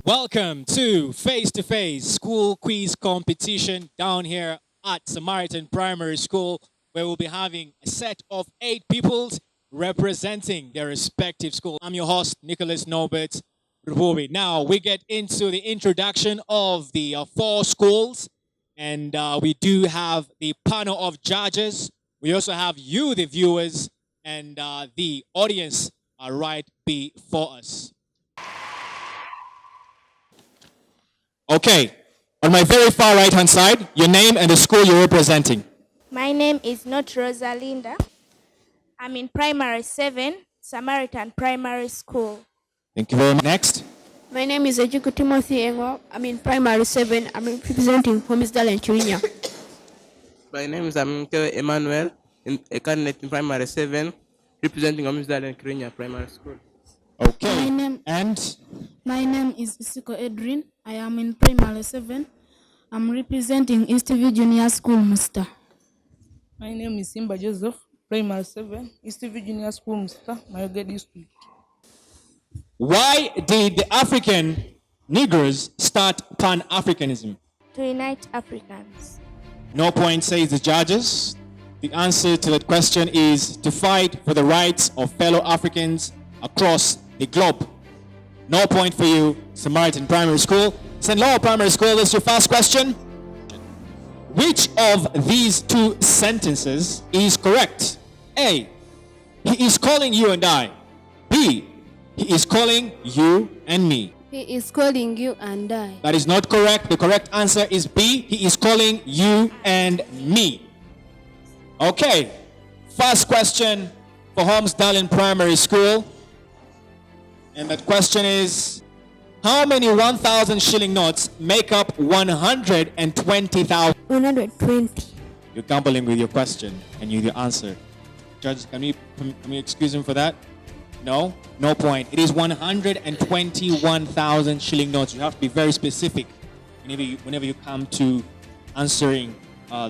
Welcome to Face School Quiz Competition down here at Samaritan Primary School, where we'll be having a set of 8 pupils representing their respective school. I'm your host, Nicholas Norbert Rububi. Now, we get into the introduction of the 4 schools, and we do have the panel of judges. We also have you, the viewers, and the audience are right before us. Okay, on my very far right-hand side, your name and the school you're representing. My name is not Rosalinda. I'm in Primary 7, Samaritan Primary School. Thank you very much. Next. My name is Ejuku Timothy Engo. I'm in Primary 7. I'm representing Homisdaren Kirinya. My name is Emmanuel, in a candidate in Primary 7, representing Homisdaren Kirinya Primary School. Okay, My name is Isiko Edrin. I am in Primary 7. I'm representing Eastview Junior School, Mr. My name is Simba Joseph, Primary 7, Eastview Junior School, Mr. Mayuge District. Why did the African Negroes start Pan-Africanism? To unite Africans. No point, says the judges. The answer to that question is to fight for the rights of fellow Africans across the globe. No point for you, Samaritan Primary School. St. Laurel Primary School, this is your first question. Which of these 2 sentences is correct? A, he is calling you and I. B, he is calling you and me. He is calling you and I. That is not correct. The correct answer is B, he is calling you and me. Okay, first question for Homisdaren Primary School. And that question is, how many 1,000 shilling notes make up 120,000? 120. You're gambling with your question and with your answer. Judge, can we excuse him for that? No? No point. It is 121,000 shilling notes. You have to be very specific whenever you come to answering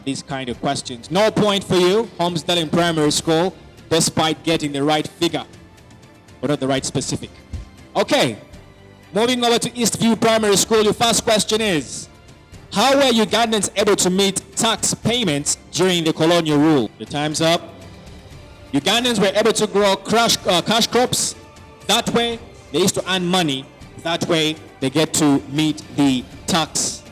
these kind of questions. No point for you, Homisdaren Primary School, despite getting the right figure, but not the right specific. Okay, moving over to Eastview Primary School, your first question is, how were Ugandans able to meet tax payments during the colonial rule? Your time's up. Ugandans were able to grow cash crops. That way, they used to earn money. That way, they get to meet the tax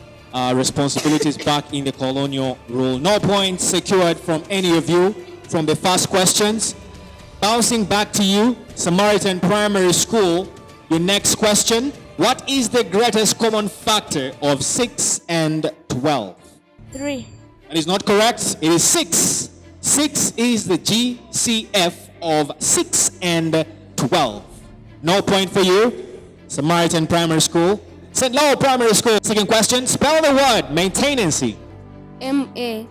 responsibilities back in the colonial rule. No points secured from any of you from the first questions. Bouncing back to you, Samaritan Primary School, your next question. What is the greatest common factor of 6 and 12? 3. That is not correct. It is 6. 6 is the GCF of 6 and 12. No point for you, Samaritan Primary School. St. Laurel Primary School, second question. Spell the word maintenance. MAINTENCE.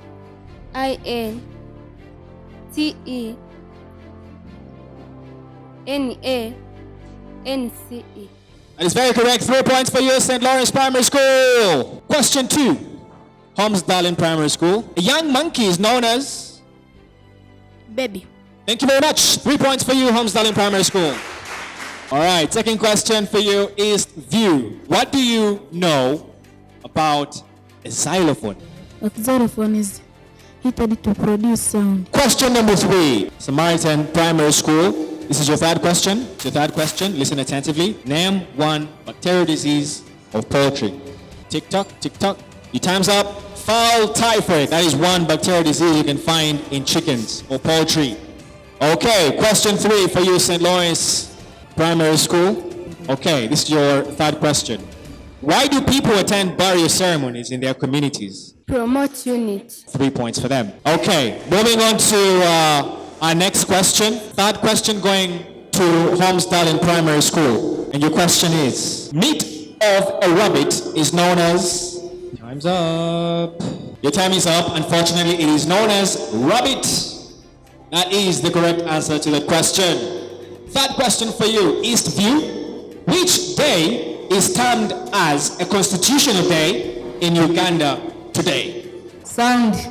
That is very correct. 3 points for you, St. Lawrence Primary School. Question 2. Homisdaren Primary School. A young monkey is known as? Baby. Thank you very much. 3 points for you, Homisdaren Primary School. All right, second question for you is View. What do you know about a xylophone? A xylophone is heated to produce sound. Question number 3. Samaritan Primary School. This is your third question. It's your third question. Listen attentively. Name 1 bacterial disease of poultry. Tick tock, tick tock. Your time's up. Fowl typhoid. That is 1 bacterial disease you can find in chickens or poultry. Okay, question 3 for you, St. Lawrence Primary School. Okay, this is your third question. Why do people attend burial ceremonies in their communities? Promote unit. 3 points for them. Okay, moving on to our next question. Third question going to Homisdaren Primary School. And your question is, meat of a rabbit is known as? Time's up. Your time is up. Unfortunately, it is known as rabbit. That is the correct answer to that question. Third question for you, Eastview. Which day is termed as a constitutional day in Uganda today? Sunday.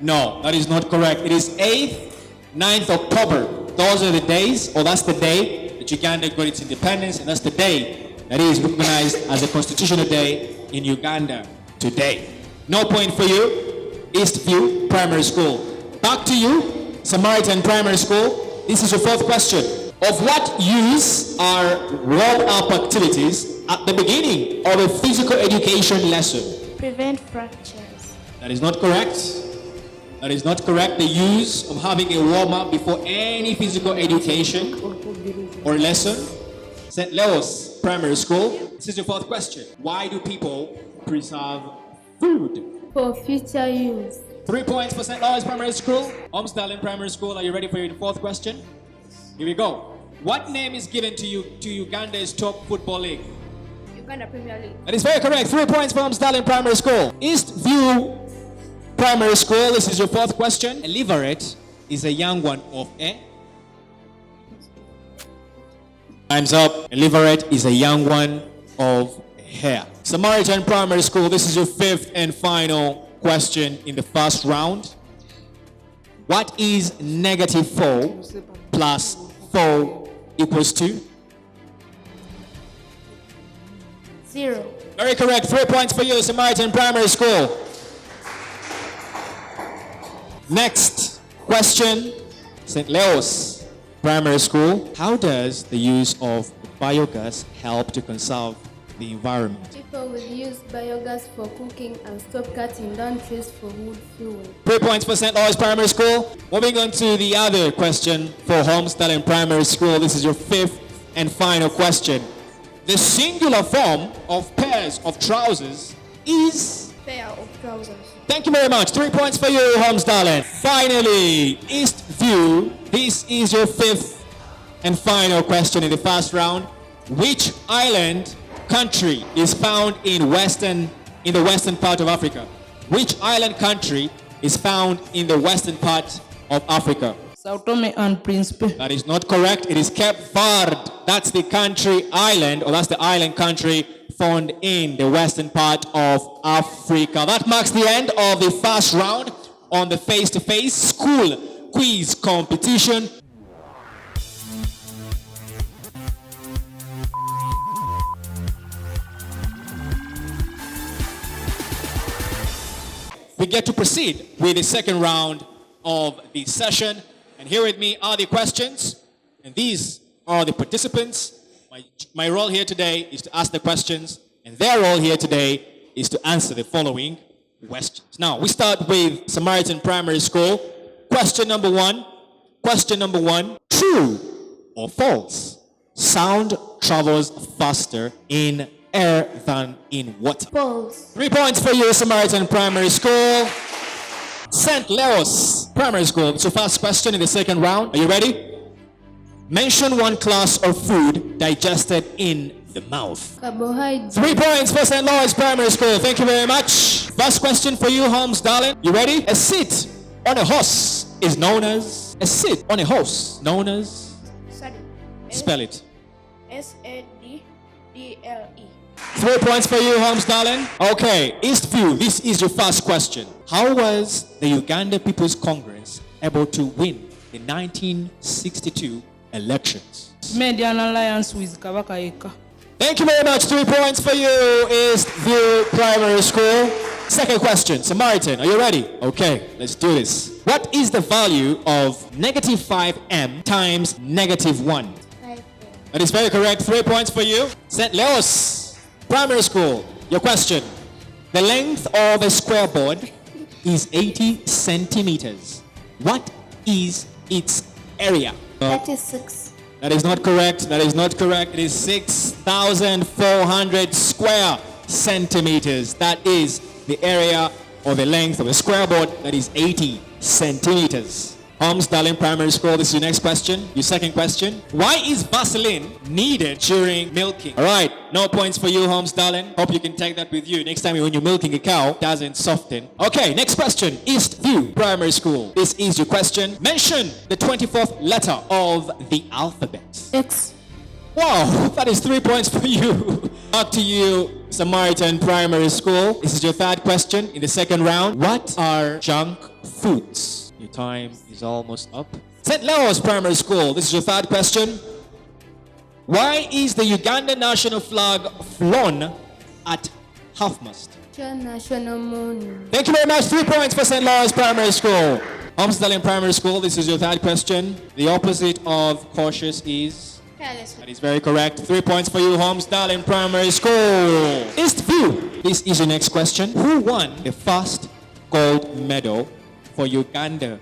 No, that is not correct. It is 8th, 9th October. Those are the days, or that's the day that Uganda got its independence, and that's the day that is recognized as a constitutional day in Uganda today. No point for you, Eastview Primary School. Back to you, Samaritan Primary School. This is your fourth question. Of what use are warm-up activities at the beginning of a physical education lesson? Prevent fractures. That is not correct. That is not correct. The use of having a warm-up before any physical education or lesson. St. Leo's Primary School. This is your fourth question. Why do people preserve food? For future use. 3 points for St. Leo's Primary School. Homisdaren Primary School. Are you ready for your fourth question? Here we go. What name is given to Uganda's top football league? Uganda Premier League. That is very correct. 3 points for Homisdaren Primary School. Eastview Primary School. This is your fourth question. A leveret is a young one of a. Time's up. A leveret is a young one of a hare. Samaritan Primary School. This is your fifth and final question in the first round. What is negative 4 plus 4 equals to? 0. Very correct. 3 points for you, Samaritan Primary School. Next question, St. Leo's Primary School. How does the use of biogas help to conserve the environment? People will use biogas for cooking and stop cutting down trees for wood fuel. 3 points for St. Leo's Primary School. Moving on to the other question for Homisdaren Primary School. This is your fifth and final question. The singular form of pairs of trousers is? Pair of trousers. Thank you very much. 3 points for you, Homisdaren. Finally, Eastview. This is your fifth and final question in the first round. Which island country is found in the western part of Africa? Which island country is found in the western part of Africa? Sao Tome and Principe. That is not correct. It is Cape Verde. That's the country island, or that's the island country found in the western part of Africa. That marks the end of the first round on the face-to-face school quiz competition. We get to proceed with the second round of the session. And here with me are the questions. And these are the participants. My role here today is to ask the questions. And their role here today is to answer the following questions. Now, we start with Samaritan Primary School. Question number one. Question number one. True or false? Sound travels faster in air than in water. False. 3 points for you, Samaritan Primary School. St. Leo's Primary School. It's your first question in the second round. Are you ready? Mention one class of food digested in the mouth. Carbohydrate. 3 points for St. Leo's Primary School. Thank you very much. First question for you, Homisdaren. You ready? A seat on a horse is known as? A seat on a horse known as? Saddle. Spell it. SADDLE. 3 points for you, Homisdaren. Okay, Eastview, this is your first question. How was the Uganda People's Congress able to win the 1962 elections? Made an alliance with Kabaka Eka. Thank you very much. 3 points for you, Eastview Primary School. Second question, Samaritan, are you ready? Okay, let's do this. What is the value of negative 5m times negative 1? 5. That is very correct. 3 points for you. St. Leo's Primary School, your question. The length of a square board is 80 centimeters. What is its area? 36. That is not correct. That is not correct. It is 6,400 square centimeters. That is the area or the length of a square board that is 80 centimeters. Homisdaren Primary School, this is your next question. Your second question. Why is Vaseline needed during milking? All right, no points for you, Homisdaren. Hope you can take that with you. Next time when you're milking a cow, it doesn't soften. Okay, next question. Eastview Primary School. This is your question. Mention the 24th letter of the alphabet. X. Wow, that is 3 points for you. Back to you, Samaritan Primary School. This is your third question in the second round. What are junk foods? Your time is almost up. St. Leo's Primary School. This is your third question. Why is the Uganda national flag flown at half-mast? National moon. Thank you very much. 3 points for St. Lawrence Primary School. Homisdaren Primary School, this is your third question. The opposite of cautious is? Careless. That is very correct. 3 points for you, Homisdaren Primary School. Eastview, this is your next question. Who won the first gold medal for Uganda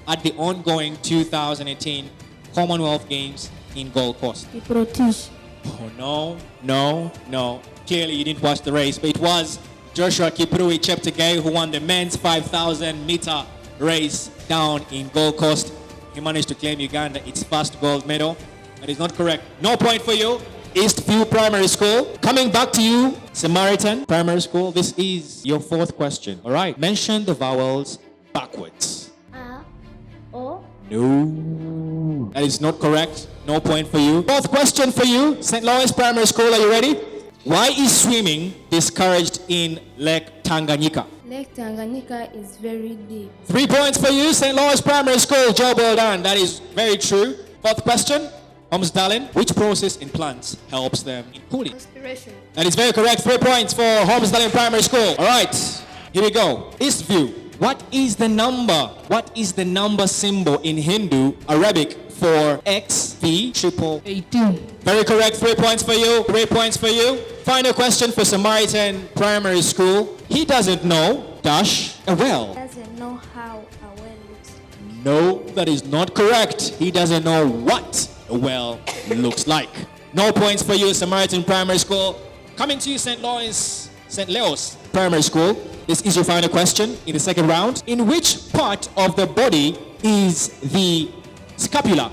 at the ongoing 2018 Commonwealth Games in Gold Coast? The British. Oh, no. Clearly you didn't watch the race, but it was Joshua Kiprui Cheptegei who won the men's 5,000 meter race down in Gold Coast. He managed to claim Uganda its first gold medal. That is not correct. No point for you. Eastview Primary School. Coming back to you, Samaritan Primary School. This is your fourth question. All right. Mention the vowels backwards. O. No. That is not correct. No point for you. Fourth question for you, St. Lawrence Primary School. Are you ready? Why is swimming discouraged in Lake Tanganyika? Lake Tanganyika is very deep. 3 points for you, St. Lawrence Primary School. Job well done. That is very true. Fourth question, Homisdaren. Which process in plants helps them in cooling? Respiration. That is very correct. 3 points for Homisdaren Primary School. All right, here we go. Eastview. What is the number? What is the number symbol in Hindu, Arabic for X, V, triple? 18. Very correct. 3 points for you. 3 points for you. Final question for Samaritan Primary School. He doesn't know dash a well. Doesn't know how a well looks. No, that is not correct. He doesn't know what a well looks like. No points for you, Samaritan Primary School. Coming to you, St. Leo's Primary School. This is your final question in the second round. In which part of the body is the scapula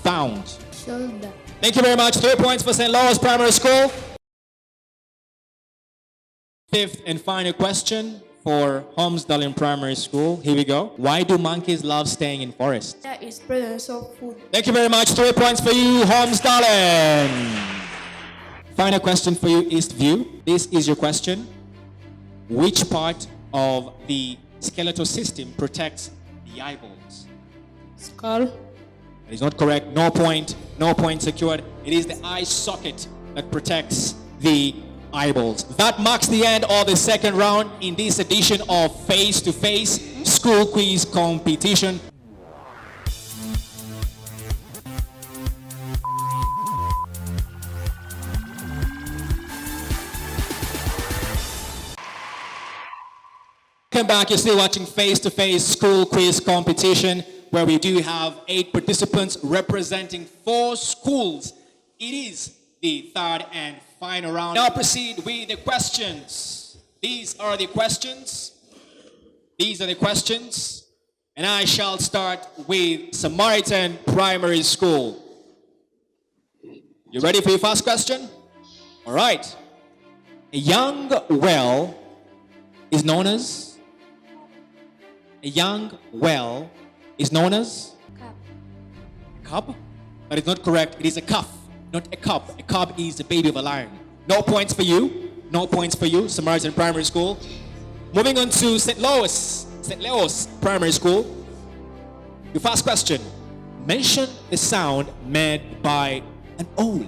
found? Shoulder. Thank you very much. 3 points for St. Lawrence Primary School. Fifth and final question for Homisdaren Primary School. Here we go. Why do monkeys love staying in forests? There is presence of food. Thank you very much. 3 points for you, Homisdaren. Final question for you, Eastview. This is your question. Which part of the skeletal system protects the eyeballs? Skull. That is not correct. No point. No point secured. It is the eye socket that protects the eyeballs. That marks the end of the second round in this edition of Face-to-Face School Quiz Competition. Welcome back. You're still watching Face-to-Face School Quiz Competition, where we do have 8 participants representing 4 schools. It is the third and final round. Now proceed with the questions. These are the questions. And I shall start with Samaritan Primary School. You ready for your first question? All right. A young well is known as? A young well is known as? Cup. Cub? That is not correct. It is a cuff, not a cub. A cub is the baby of a lion. No points for you. No points for you, Samaritan Primary School. Moving on to St. Leo's Primary School. Your first question. Mention the sound made by an owl.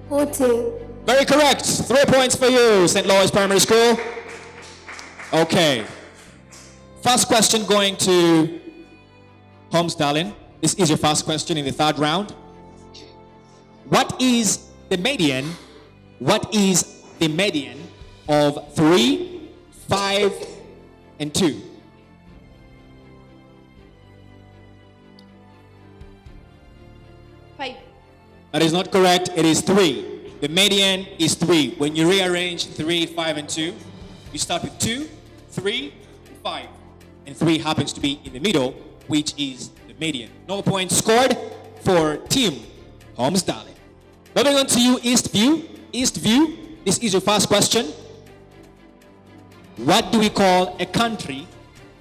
Hotel. Very correct. 3 points for you, St. Leo's Primary School. Okay. First question going to Homisdaren. This is your first question in the third round. What is the median? What is the median of 3, 5, and 2? 5. That is not correct. It is 3. The median is 3. When you rearrange 3, 5, and 2, you start with 2, 3, and 5. And 3 happens to be in the middle, which is the median. No points scored for Team Homisdaren. Moving on to you, Eastview. Eastview, this is your first question. What do we call a country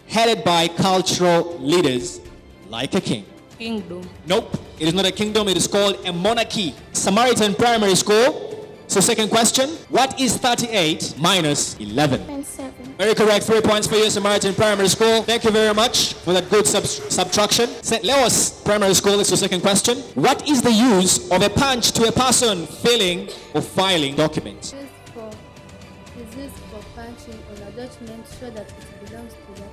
headed by cultural leaders like a king? Kingdom. Nope, it is not a kingdom, it is called a monarchy. Samaritan Primary School. So second question, what is 38 minus 11? 27. Very correct. 3 points for you, Samaritan Primary School. Thank you very much for that good subtraction. St. Leo's Primary School is your second question. What is the use of a punch to a person filling or filing documents? Is used for punching on a document so that it belongs to that.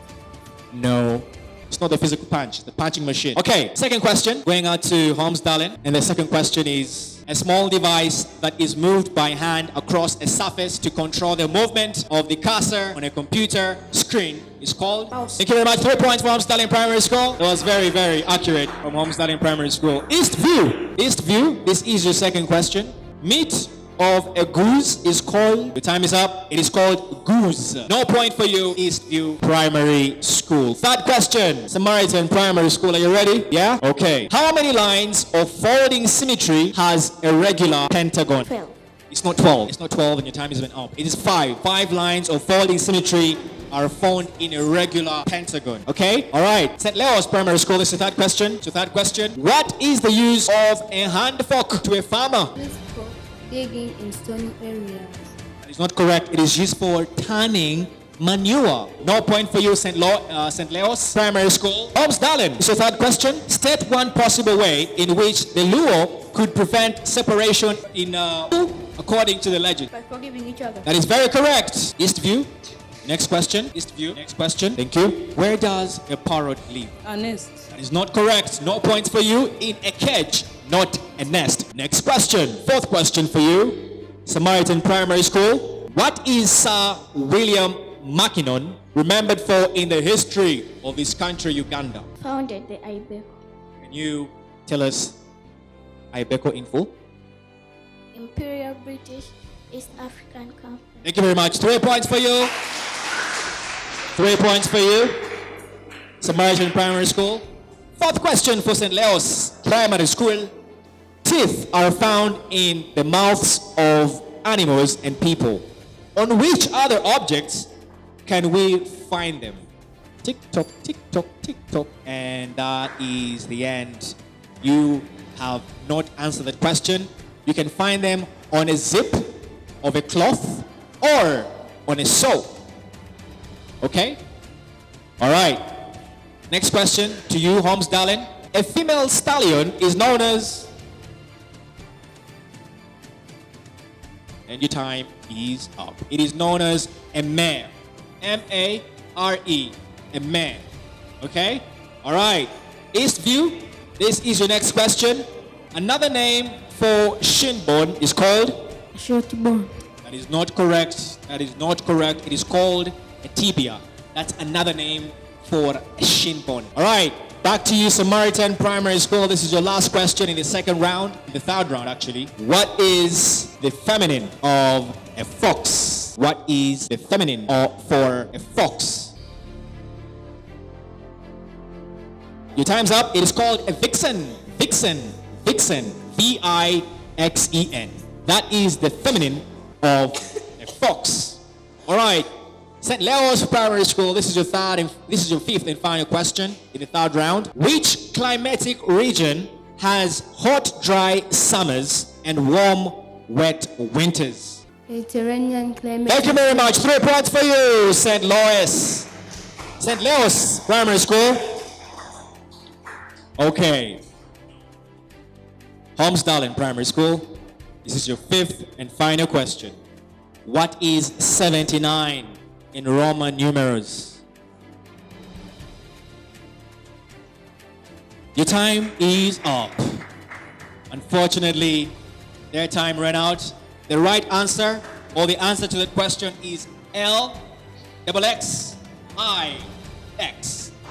No. It's not the physical punch, the punching machine. Okay, second question. Going out to Homisdaren. And the second question is a small device that is moved by hand across a surface to control the movement of the cursor on a computer screen is called? Mouse. Thank you very much. 3 points for Homisdaren Primary School. That was very, very accurate from Homisdaren Primary School. East View. East View. This is your second question. Meat of a goose is called, the time is up, it is called goose. No point for you, Eastview Primary School. Third question, Samaritan Primary School, are you ready? Yeah? Okay. How many lines of folding symmetry has a regular pentagon? 12. It's not 12. It's not 12 and your time has been up. It is 5. 5 lines of folding symmetry are found in a regular pentagon. Okay? Alright. St. Leo's Primary School, this is the third question. So third question. What is the use of a hand fork to a farmer? Used for digging in stony areas. That is not correct. It is used for turning manure. No point for you, St. Leo's Primary School. Homisdaren, it's your third question. State one possible way in which the Luo could prevent separation in according to the legend. By forgiving each other. That is very correct. Eastview. Next question. Eastview. Next question. Thank you. Where does a parrot live? A nest. That is not correct. No points for you. In a cage, not a nest. Next question. Fourth question for you. Samaritan Primary School. What is Sir William Mackinnon remembered for in the history of his country, Uganda? Founded the Ibeco. Can you tell us Ibeco in full? Imperial British East African Company. Thank you very much. 3 points for you. 3 points for you. Samaritan Primary School. Fourth question for St. Leo's Primary School. Teeth are found in the mouths of animals and people. On which other objects can we find them? Tick tock, tick tock, tick tock. And that is the end. You have not answered that question. You can find them on a zip of a cloth or on a sew. Okay? All right. Next question to you, Homisdaren. A female stallion is known as... And your time is up. It is known as a mare. M-A-R-E. A mare. Okay? All right. Eastview, this is your next question. Another name for shin bone is called? Short bone. That is not correct. That is not correct. It is called a tibia. That's another name for a shin bone. All right. Back to you, Samaritan Primary School. This is your last question in the second round. The third round, actually. What is the feminine of a fox? What is the feminine for a fox? Your time's up. It is called a vixen. Vixen. Vixen. V-I-X-E-N. That is the feminine of a fox. All right. St. Leo's Primary School. This is your fifth and final question in the third round. Which climatic region has hot, dry summers and warm, wet winters? Mediterranean climate. Thank you very much. 3 points for you, St. Louis. St. Leo's Primary School. Okay. Homisdaren Primary School. This is your fifth and final question. What is 79 in Roman numerals? Your time is up. Unfortunately, their time ran out. The right answer, or the answer to that question, is LXXIX.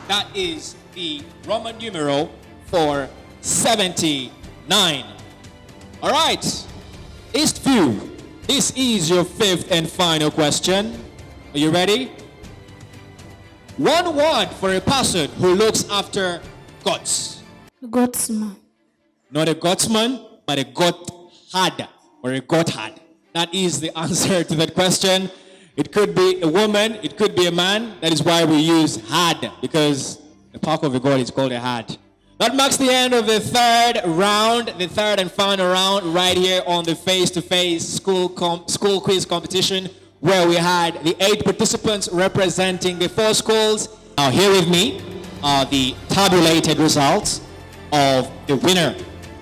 That is the Roman numeral for 79. All right, Eastview, this is your fifth and final question. Are you ready? One word for a person who looks after goats. Goatsman. Not a goatsman, but a goatherd or a goatherd. That is the answer to that question. It could be a woman, it could be a man. That is why we use herd, because the park of a goat is called a herd. That marks the end of the third round, the third and final round, right here on the face-to-face school quiz competition. where we had the 8 participants representing the 4 schools. Now here with me are the tabulated results of the winner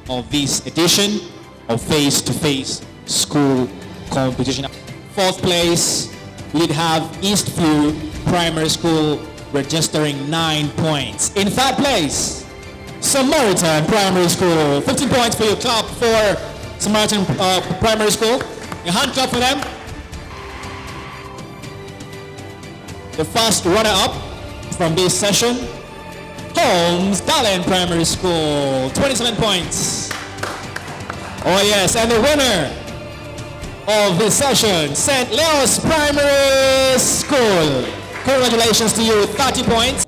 of this edition of face-to-face school competition. 4th place, we'd have Eastview Primary School registering 9 points. In 3rd place, Samaritan Primary School. 15 points for your clap for Samaritan Primary School. Your hand clap for them. The first runner-up from this session, Homisdaren Primary School, 27 points. Oh yes, and the winner of this session, St. Leo's Primary School. Congratulations to you, 30 points.